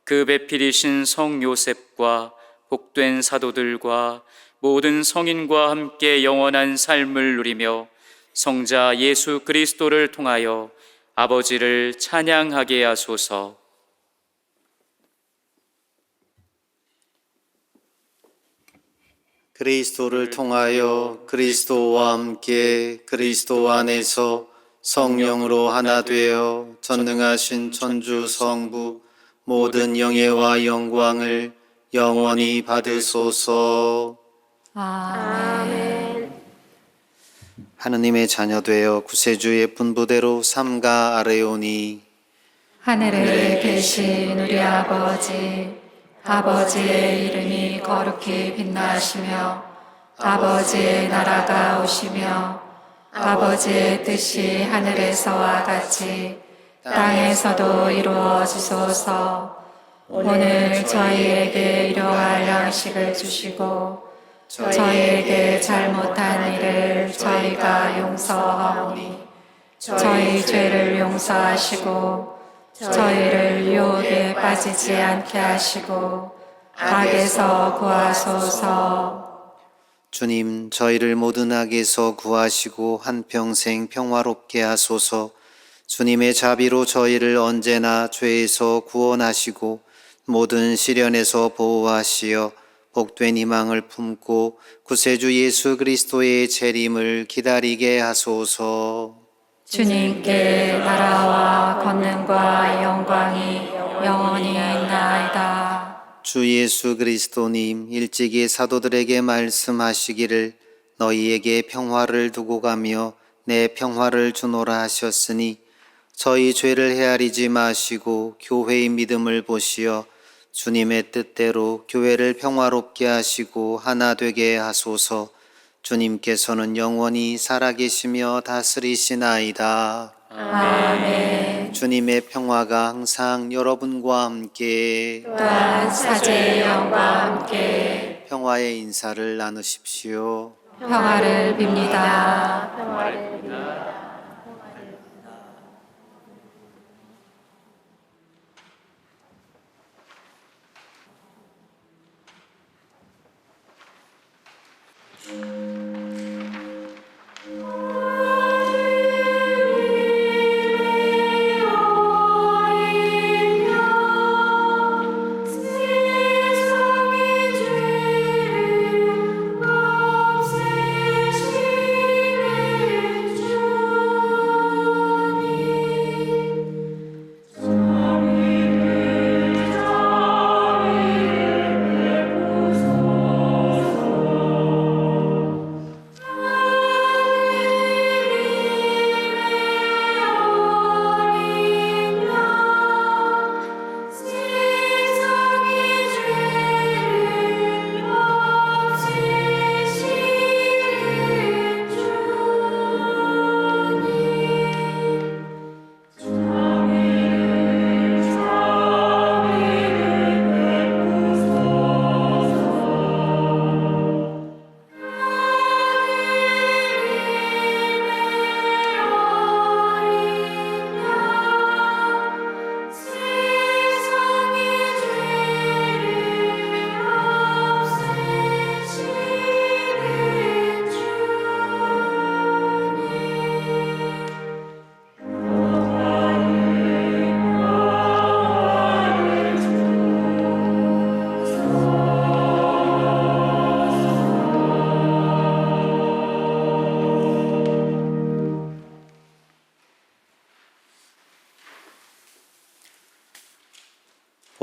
G: 그 배필이신 성 요셉과 복된 사도들과 모든 성인과 함께 영원한 삶을 누리며 성자 예수 그리스도를 통하여 아버지를 찬양하게 하소서.
D: 그리스도를 통하여 그리스도와 함께 그리스도 안에서 성령으로 하나 되어 전능하신 천주 성부 모든 영예와 영광을 영원히 받으소서.
C: 아멘.
D: 하느님의 자녀 되어 구세주의 분부대로 삼가 아뢰오니
C: 하늘에 계신 우리 아버지의 이름이 거룩히 빛나시며 아버지의 나라가 오시며 아버지의 뜻이 하늘에서와 같이 땅에서도 이루어지소서. 오늘 저희에게 일용할 양식을 주시고 저희에게 잘못한 일을 저희가 용서하오니 저희 죄를 용서하시고 저희를 유혹에 빠지지 않게 하시고 악에서 구하소서.
D: 주님, 저희를 모든 악에서 구하시고 한평생 평화롭게 하소서. 주님의 자비로 저희를 언제나 죄에서 구원하시고 모든 시련에서 보호하시어 복된 희망을 품고 구세주 예수 그리스도의 재림을 기다리게 하소서.
C: 주님께 나라와 권능과 영광이 영원히 있나이다.
D: 주 예수 그리스도님, 일찍이 사도들에게 말씀하시기를 너희에게 평화를 두고 가며 내 평화를 주노라 하셨으니 저희 죄를 헤아리지 마시고 교회의 믿음을 보시어 주님의 뜻대로 교회를 평화롭게 하시고 하나 되게 하소서. 주님께서는 영원히 살아계시며 다스리시나이다.
C: 아멘.
D: 주님의 평화가 항상 여러분과 함께
C: 또한 사제의 영과 함께
D: 평화의 인사를 나누십시오.
C: 평화를 빕니다.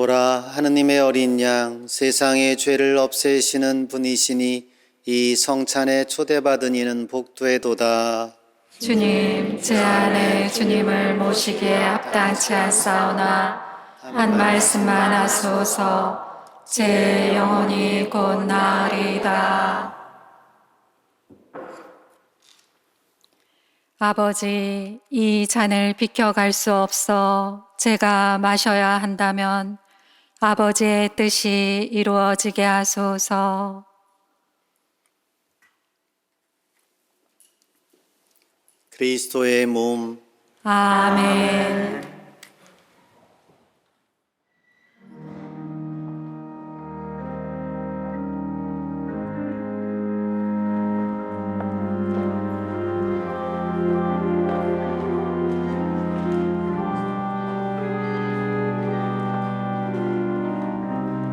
D: 보라, 하느님의 어린 양, 세상의 죄를 없애시는 분이시니 이 성찬에 초대받은 이는 복되도다.
C: 주님, 제 안에 주님을 모시기에 합당치 않사오나 한 말씀만 하소서. 제 영혼이 곧 나으리이다. 아버지, 이 잔을 비켜갈 수 없어 제가 마셔야 한다면 아버지의 뜻이 이루어지게 하소서.
D: 그리스도의 몸,
C: 아멘.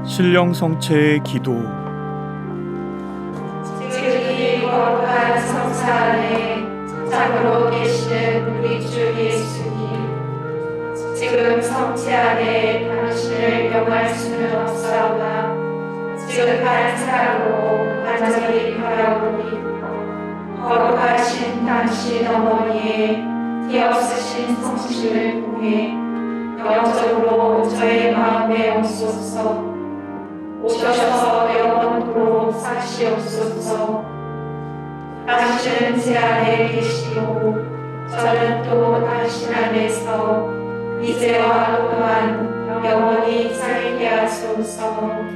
H: 신령 성체의 기도.
I: 이 거룩한 성사 안에 장으로 계시는 우리 주 예수님, 지금 성체 안에 당신을 영할 수는 없사오나 지극한 사랑으로 간절히 바라오니 거룩하신 당신 어머니의 뒤없으신 성실을 통해 영적으로 저의 마음에 오소서. 오셔서 영원토록 사시옵소서. 당신은 제 안에 계시고 저는 또 당신 안에서 이제와 또한 영원히 살게 하소서.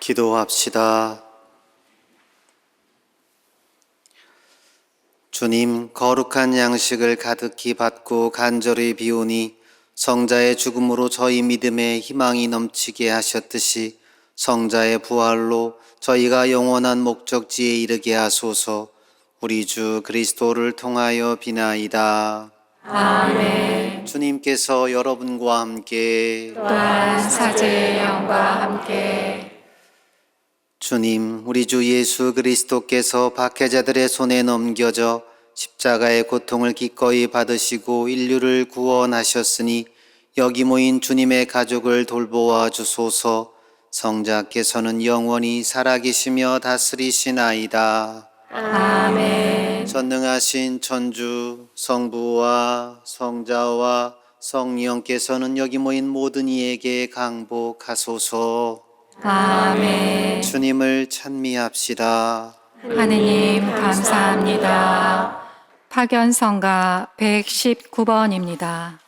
D: 기도합시다. 주님, 거룩한 양식을 가득히 받고 간절히 비우니 성자의 죽음으로 저희 믿음에 희망이 넘치게 하셨듯이 성자의 부활로 저희가 영원한 목적지에 이르게 하소서. 우리 주 그리스도를 통하여 비나이다.
C: 아멘.
D: 주님께서 여러분과 함께
C: 또한 사제의 영과 함께
D: 주님, 우리 주 예수 그리스도께서 박해자들의 손에 넘겨져 십자가의 고통을 기꺼이 받으시고 인류를 구원하셨으니 여기 모인 주님의 가족을 돌보아 주소서. 성자께서는 영원히 살아계시며 다스리시나이다.
C: 아멘.
D: 전능하신 천주 성부와 성자와 성령께서는 여기 모인 모든 이에게 강복하소서.
C: 아멘.
D: 주님을 찬미합시다.
C: 하느님 감사합니다. 파견성가 119번입니다.